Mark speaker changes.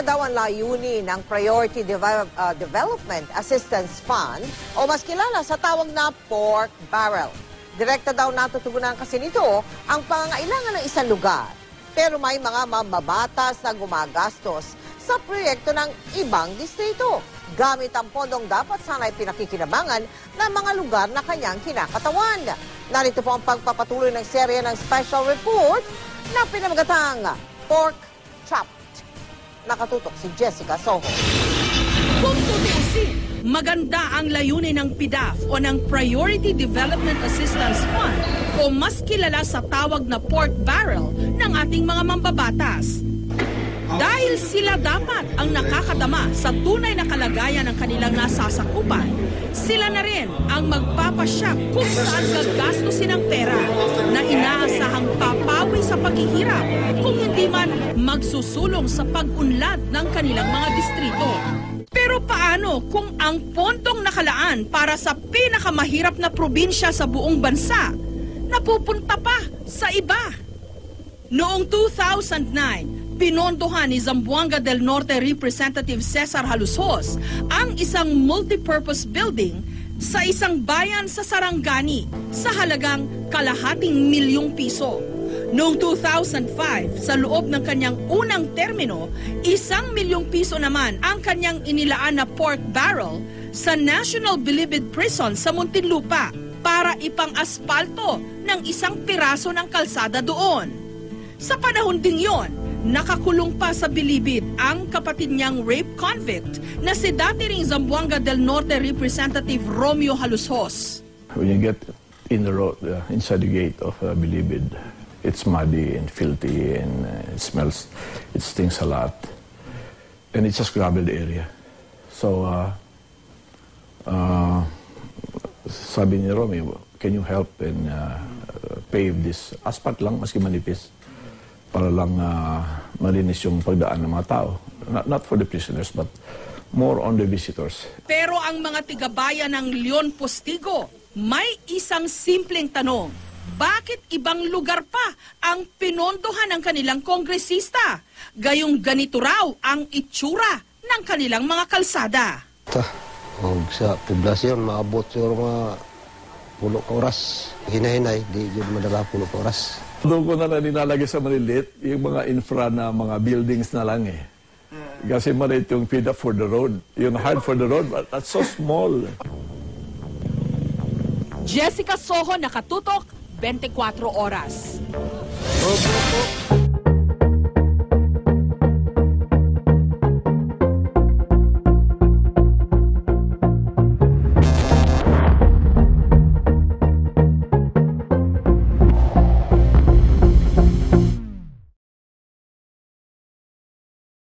Speaker 1: daw ang layunin ng Priority Development Assistance Fund o mas kilala sa tawag na pork barrel. Direkta daw natutugunan kasi nito ang pangangailangan ng isang lugar. Pero may mga mambabatas na gumagastos sa proyekto ng ibang distrito. Gamit ang pondong dapat sana'y pinakikinabangan ng mga lugar na kanyang kinakatawan. Narito po ang pagpapatuloy ng serye ng special report na pinamagatang Pork Chopped. Nakatutok si Jessica Soho.
Speaker 2: Kung tutuusin, maganda ang layunin ng PDAF o ng Priority Development Assistance Fund o mas kilala sa tawag na pork barrel ng ating mga mambabatas. Dahil sila dapat ang nakakadama sa tunay na kalagayan ng kanilang nasasakupan, sila na rin ang magpapasya kung saan gagastusin ang pera na inaasahang papawi sa paghihirap kung hindi man magsusulong sa pag-unlad ng kanilang mga distrito. Pero paano kung ang pondong nakalaan para sa pinakamahirap na probinsya sa buong bansa napupunta pa sa iba? Noong 2009, pinondohan ni Zamboanga del Norte Representative Cesar Halusos ang isang multipurpose building sa isang bayan sa Sarangani sa halagang ₱250,000. Noong 2005, sa loob ng kanyang unang termino, ₱1,000,000 naman ang kanyang inilaan na pork barrel sa National Bilibid Prison sa Muntinlupa para ipang-aspalto ng isang piraso ng kalsada doon. Sa panahon ding yon, nakakulong pa sa Bilibid ang kapatid niyang rape convict na si dati ring Zamboanga del Norte Representative Romeo Halusos.
Speaker 3: When you get in the road, inside the gate of Bilibid, it's muddy and filthy and it smells, it stinks a lot. And it's just gravel area. So, sabi ni Romeo, can you help and pave this asphalt lang, maski manipis, para lang malinis yung pagdaan ng mga tao. Not for the prisoners, but more on the visitors.
Speaker 2: Pero ang mga tigabayan ng Leon Postigo, may isang simpleng tanong. Bakit ibang lugar pa ang pinondohan ng kanilang kongresista? Gayong ganito raw ang itsura ng kanilang mga kalsada.
Speaker 4: Sa poblasyon, maabot yung mga 10 oras. Hinahinay, di yun madala 10 oras.
Speaker 3: Doon ko na nilalagay sa malilit, yung mga infra na mga buildings na lang eh. Kasi maliit yung feed up for the road. Yung hard for the road, but that's so small.
Speaker 2: Jessica Soho, nakatutok, 24 oras.
Speaker 4: Opo.